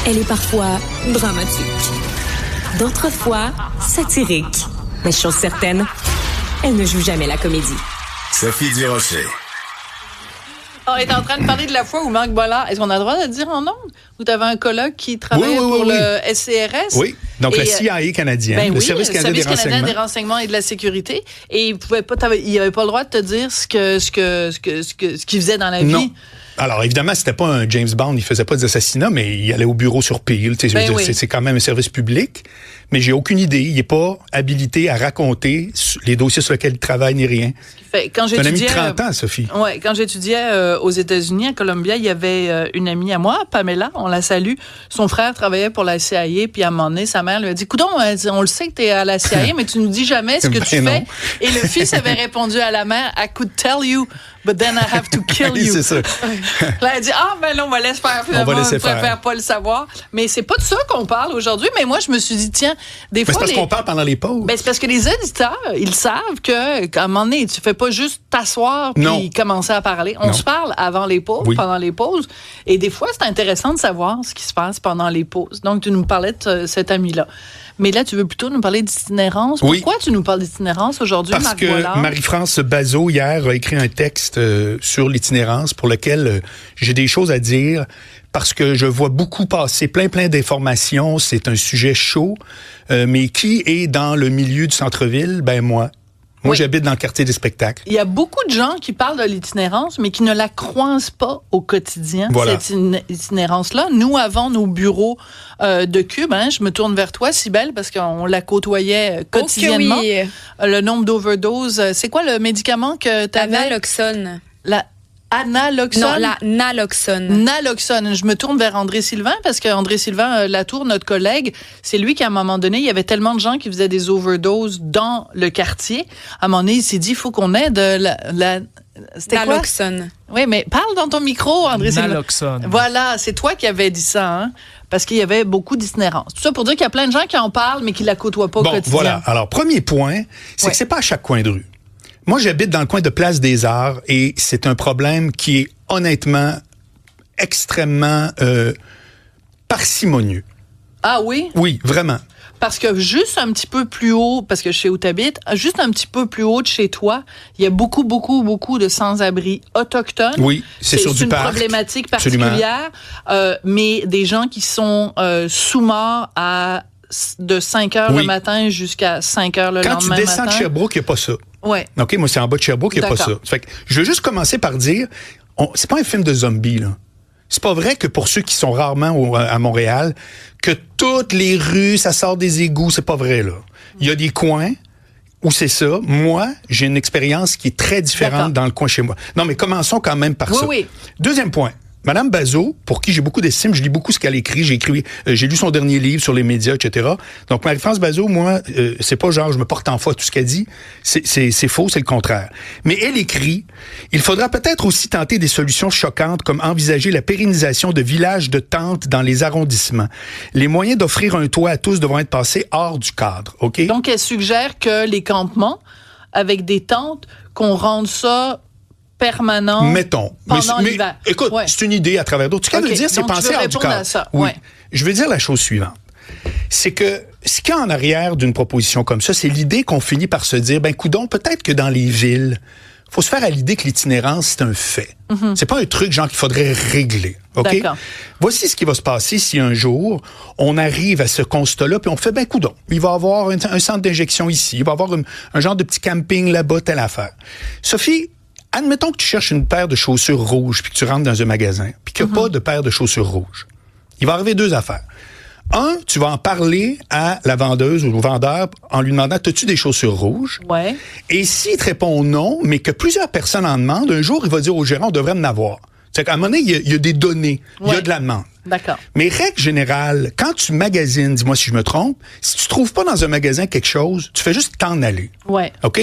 Elle est parfois dramatique, d'autres fois satirique. Mais chose certaine, elle ne joue jamais la comédie. Sophie Durocher. On est en train de parler de la fois où Marc Bollard, est-ce qu'on a le droit de le dire en ondes? Où tu avais un coloc qui travaillait pour le SCRS? Oui, donc le CIA canadien, le Service canadien des renseignements et de la sécurité. Et il n'avait pas le droit de te dire ce qu'il faisait dans la vie. Non. Alors, évidemment, c'était pas un James Bond, il faisait pas des assassinats, mais il allait au bureau sur pile. C'est quand même un service public. Mais j'ai aucune idée. Il n'est pas habilité à raconter les dossiers sur lesquels il travaille ni rien. C'est un ami de 30 ans, Sophie. Ouais, quand j'étudiais aux États-Unis, à Columbia, il y avait une amie à moi, Pamela, on la salue. Son frère travaillait pour la CIA, puis à un moment donné, sa mère lui a dit, coudonc, on le sait que tu es à la CIA, mais tu nous dis jamais ce que tu fais. Et le fils avait répondu à la mère, I could tell you, but then I have to kill you. C'est ça. Là, elle a dit, ben non, on va laisser faire. Finalement, on préfère pas le savoir. Mais c'est pas de ça qu'on parle aujourd'hui. Mais moi, je me suis dit, tiens, des fois. C'est parce qu'on parle pendant les pauses. C'est parce que les auditeurs, ils savent qu'à un moment donné, tu fais pas juste t'asseoir puis commencer à parler. On se parle avant les pauses, pendant les pauses. Et des fois, c'est intéressant de savoir ce qui se passe pendant les pauses. Donc, tu nous parlais de cet ami-là. Mais là, tu veux plutôt nous parler d'itinérance. Oui. Pourquoi tu nous parles d'itinérance aujourd'hui, Marc Bollard? Parce que Marie-France Bazot, hier, a écrit un texte sur l'itinérance pour lequel j'ai des choses à dire parce que je vois beaucoup passer plein d'informations. C'est un sujet chaud. Mais qui est dans le milieu du centre-ville? Ben moi. Moi, j'habite dans le quartier des spectacles. Il y a beaucoup de gens qui parlent de l'itinérance, mais qui ne la croisent pas au quotidien, cette itinérance-là. Nous, avant nos bureaux de Cube, je me tourne vers toi, Cybèle, parce qu'on la côtoyait quotidiennement. Oui. Le nombre d'overdoses. C'est quoi le médicament que tu avais? Analoxone. Analoxone? Non, la naloxone. Naloxone. Je me tourne vers André Sylvain parce qu'André Sylvain Latour, notre collègue, c'est lui qui, à un moment donné, il y avait tellement de gens qui faisaient des overdoses dans le quartier. À un moment donné, il s'est dit, il faut qu'on ait de la c'était quoi? Naloxone. Oui, mais parle dans ton micro, André Sylvain. Naloxone. Voilà, c'est toi qui avais dit ça, hein? Parce qu'il y avait beaucoup d'itinérance. Tout ça pour dire qu'il y a plein de gens qui en parlent, mais qui la côtoient pas au quotidien. Voilà. Alors, premier point, c'est que c'est pas à chaque coin de rue. Moi, j'habite dans le coin de Place des Arts et c'est un problème qui est honnêtement extrêmement parcimonieux. Ah oui? Oui, vraiment. Parce que juste un petit peu plus haut, parce que je sais où t'habites, juste un petit peu plus haut de chez toi, il y a beaucoup de sans-abri autochtones. Oui, c'est sur du parc. C'est une problématique particulière, mais des gens qui sont sous-morts de 5 heures le matin jusqu'à 5 heures le lendemain matin. Quand tu descends de Sherbrooke, il n'y a pas ça. Ouais. OK, moi, c'est en bas de Sherbrooke, il n'y a pas ça. Fait que je veux juste commencer par dire, c'est pas un film de zombies, là. C'est pas vrai que pour ceux qui sont rarement à Montréal, que toutes les rues, ça sort des égouts, c'est pas vrai, là. Il y a des coins où c'est ça. Moi, j'ai une expérience qui est très différente dans le coin chez moi. Non, mais commençons quand même par ça. Oui. Deuxième point. Madame Bazot, pour qui j'ai beaucoup d'estime, je lis beaucoup ce qu'elle écrit. J'ai lu son dernier livre sur les médias, etc. Donc, Marie-France Bazot, moi, c'est pas genre je me porte en foi tout ce qu'elle dit. C'est faux, c'est le contraire. Mais elle écrit, il faudra peut-être aussi tenter des solutions choquantes comme envisager la pérennisation de villages de tentes dans les arrondissements. Les moyens d'offrir un toit à tous devront être passés hors du cadre, OK? Donc, elle suggère que les campements, avec des tentes, qu'on rende ça permanent. Mettons. Pendant l'hiver. Écoute, c'est une idée à travers d'autres. Ce qu'elle veut dire, c'est penser hors du cadre. Oui. Je veux dire la chose suivante. C'est que ce qu'il y a en arrière d'une proposition comme ça, c'est l'idée qu'on finit par se dire, coudonc, peut-être que dans les villes, faut se faire à l'idée que l'itinérance, c'est un fait. Mm-hmm. C'est pas un truc genre qu'il faudrait régler. OK? D'accord. Voici ce qui va se passer si un jour, on arrive à ce constat-là, puis on fait, coudonc, il va y avoir un centre d'injection ici, il va y avoir un genre de petit camping là-bas, telle affaire. Sophie, admettons que tu cherches une paire de chaussures rouges puis que tu rentres dans un magasin puis qu'il n'y a pas de paire de chaussures rouges. Il va arriver deux affaires. Un, tu vas en parler à la vendeuse ou au vendeur en lui demandant « T'as-tu des chaussures rouges? » Ouais. Et s'il te répond non, mais que plusieurs personnes en demandent, un jour, il va dire au gérant « On devrait en avoir. » C'est qu'à un moment donné, il y a des données, il y a de la demande. D'accord. Mais règle générale, quand tu magasines, dis-moi si je me trompe, si tu trouves pas dans un magasin quelque chose, tu fais juste t'en aller. Ouais. OK?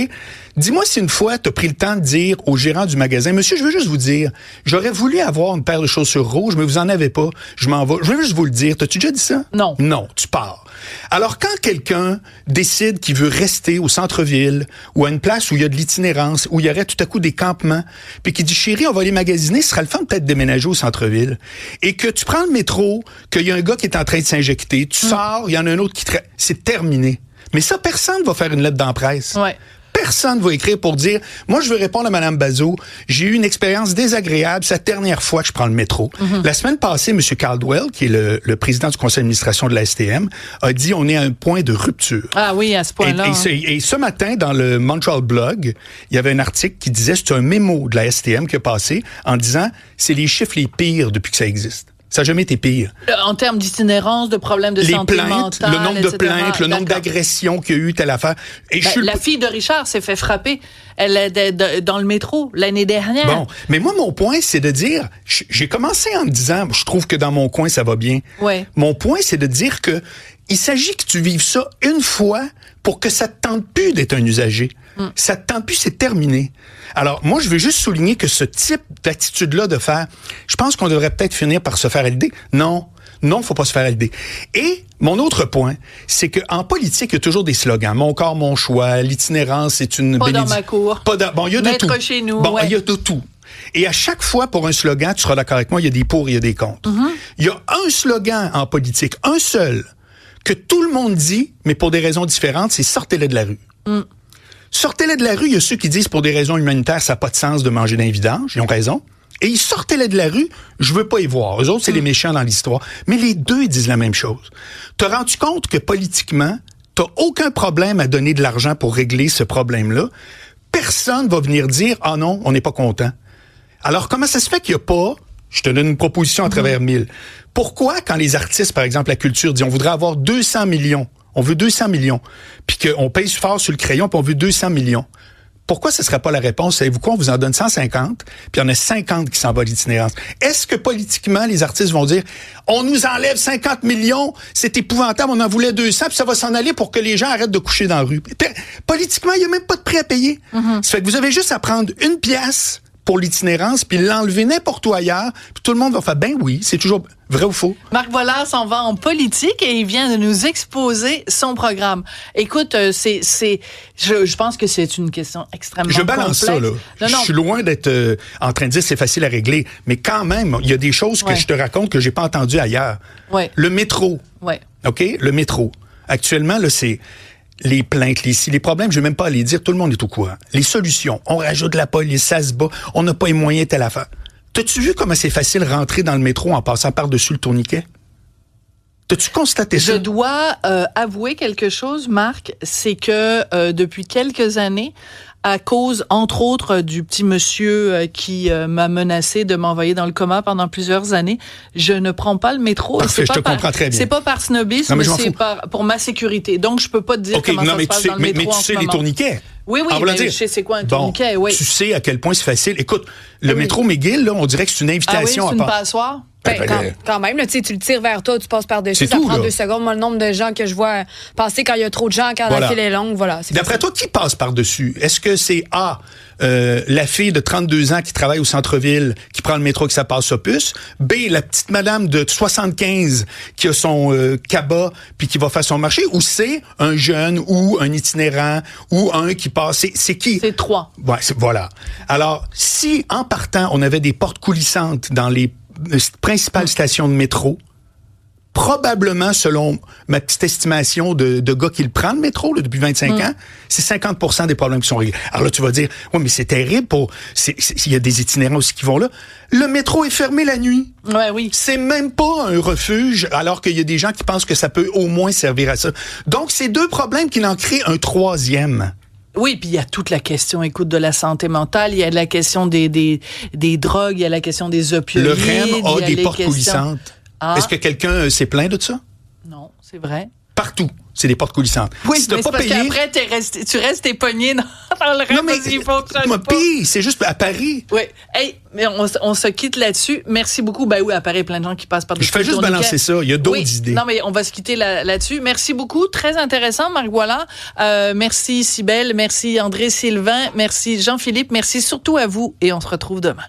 Dis-moi si une fois, tu as pris le temps de dire au gérant du magasin, monsieur, je veux juste vous dire, j'aurais voulu avoir une paire de chaussures rouges, mais vous en avez pas. Je m'en vais. Je veux juste vous le dire. T'as-tu déjà dit ça? Non. Non, tu pars. Alors, quand quelqu'un décide qu'il veut rester au centre-ville ou à une place où il y a de l'itinérance, où il y aurait tout à coup des campements, puis qu'il dit, chérie, on va aller magasiner, ce sera le fun peut-être de déménager au centre-ville, et que tu prends le métro, qu'il y a un gars qui est en train de s'injecter, tu sors, il y en a un autre qui c'est terminé. Mais ça, personne va faire une lettre dans la presse. Ouais. Personne va écrire pour dire, moi, je veux répondre à Mme Bazot, j'ai eu une expérience désagréable, c'est la dernière fois que je prends le métro. La semaine passée, M. Caldwell, qui est le président du conseil d'administration de la STM, a dit, on est à un point de rupture. Ah oui, à ce point-là. Et ce matin, dans le Montreal Blog, il y avait un article qui disait, c'est un mémo de la STM qui a passé en disant, c'est les chiffres les pires depuis que ça existe. Ça n'a jamais été pire. En termes d'itinérance, de problèmes de santé mentale, le nombre de plaintes, le nombre d'agressions qu'il y a eu, telle affaire. Et la fille de Richard s'est fait frapper. Elle est dans le métro l'année dernière. Bon, mais moi, mon point, c'est de dire, j'ai commencé en me disant, je trouve que dans mon coin, ça va bien. Ouais. Mon point, c'est de dire que il s'agit que tu vives ça une fois pour que ça te tente plus d'être un usager. Ça te tente plus, c'est terminé. Alors, moi, je veux juste souligner que ce type d'attitude-là de faire, je pense qu'on devrait peut-être finir par se faire à l'idée. Non, faut pas se faire à l'idée. Et mon autre point, c'est qu'en politique, il y a toujours des slogans. Mon corps, mon choix, l'itinérance, c'est une Pas dans ma cour. Bon, il y a de tout. Maître chez nous. Bon, ouais. il y a de tout. Et à chaque fois, pour un slogan, tu seras d'accord avec moi, il y a des pour et il y a des contre. Il y a un slogan en politique, un seul, que tout le monde dit, mais pour des raisons différentes, c'est « sortez-les de la rue ». Sortez-les de la rue, il y a ceux qui disent pour des raisons humanitaires, ça n'a pas de sens de manger dans les vidanges, ils ont raison. Et ils sortez-les de la rue, je veux pas y voir. Eux autres, c'est les méchants dans l'histoire. Mais les deux, ils disent la même chose. T'as rendu compte que politiquement, t'as aucun problème à donner de l'argent pour régler ce problème-là. Personne va venir dire « Ah non, on n'est pas content ». Alors, comment ça se fait qu'il n'y a pas... Je te donne une proposition à travers 1000. Pourquoi, quand les artistes, par exemple, la culture, disent « On voudrait avoir 200 millions », on veut 200 millions, puis qu'on paye fort sur le crayon, puis on veut 200 millions. Pourquoi ce ne serait pas la réponse? Savez-vous quoi? On vous en donne 150, puis il y en a 50 qui s'en vont à l'itinérance. Est-ce que politiquement, les artistes vont dire, on nous enlève 50 millions, c'est épouvantable, on en voulait 200, puis ça va s'en aller pour que les gens arrêtent de coucher dans la rue. Politiquement, il n'y a même pas de prix à payer. Ça fait que vous avez juste à prendre une pièce pour l'itinérance, puis l'enlever n'importe où ailleurs, puis tout le monde va faire, ben oui, c'est toujours vrai ou faux. Marc Vollard s'en va en politique et il vient de nous exposer son programme. Écoute, je pense que c'est une question extrêmement complexe. Je balance ça, là. Non. Je suis loin d'être en train de dire c'est facile à régler, mais quand même, il y a des choses que je te raconte que j'ai pas entendues ailleurs. Ouais. Le métro. Ouais. OK? Le métro. Actuellement, là, c'est les plaintes, les problèmes, je vais même pas les dire, tout le monde est au courant. Les solutions, on rajoute la police, ça se bat, on n'a pas les moyens, telle affaire. T'as-tu vu comment c'est facile rentrer dans le métro en passant par-dessus le tourniquet? T'as-tu constaté ça? Je dois avouer quelque chose, Marc, c'est que depuis quelques années, à cause, entre autres, du petit monsieur qui m'a menacé de m'envoyer dans le coma pendant plusieurs années, je ne prends pas le métro. Parfait, je te comprends très bien. C'est pas par snobisme, mais c'est pour ma sécurité. Donc, je peux pas te dire comment ça se passe dans le métro mais tu sais les tourniquets. Oui, mais je sais c'est quoi un tourniquet, oui. Tu sais à quel point c'est facile. Écoute, le métro McGill, là, on dirait que c'est une invitation à c'est une passoire? Quand même, là, tu le tires vers toi, tu passes par-dessus, ça prend 2 secondes. Moi, le nombre de gens que je vois passer quand il y a trop de gens, quand la file est longue, voilà. D'après toi, qui passe par-dessus? Est-ce que c'est la fille de 32 ans qui travaille au centre-ville, qui prend le métro et que ça passe au puce? B, la petite madame de 75 qui a son cabas puis qui va faire son marché? Ou C, un jeune ou un itinérant ou un qui passe? C'est qui? C'est 3. Ouais, voilà. Alors, si, en partant, on avait des portes coulissantes dans les principales stations de métro, probablement, selon ma petite estimation de gars qui le prend, le métro, là, depuis 25 ans, c'est 50% des problèmes qui sont réglés. Alors là, tu vas dire, ouais, mais c'est terrible il y a des itinérants aussi qui vont là. Le métro est fermé la nuit. Ouais, oui. C'est même pas un refuge, alors qu'il y a des gens qui pensent que ça peut au moins servir à ça. Donc, c'est 2 problèmes qui en créent un 3e. Oui, puis il y a toute la question, écoute, de la santé mentale, il y a la question des drogues, il y a la question des opioïdes. Le REM a des portes coulissantes. Est-ce que quelqu'un s'est plaint de ça? Non, c'est vrai. Partout, c'est des portes coulissantes. Oui, si t'as mais pas c'est parce qu'après, tu restes pogné dans le REM parce qu'il fonctionne pas. Pire, c'est juste à Paris. Oui. Hey, mais on se quitte là-dessus. Merci beaucoup. Ben oui, à Paris, plein de gens qui passent par dessus. Je fais juste balancer ça. Il y a d'autres idées. Non, mais on va se quitter là-dessus. Merci beaucoup. Très intéressant, Marc Vollard. Merci, Cybèle. Merci, André Sylvain. Merci, Jean-Philippe. Merci surtout à vous. Et on se retrouve demain.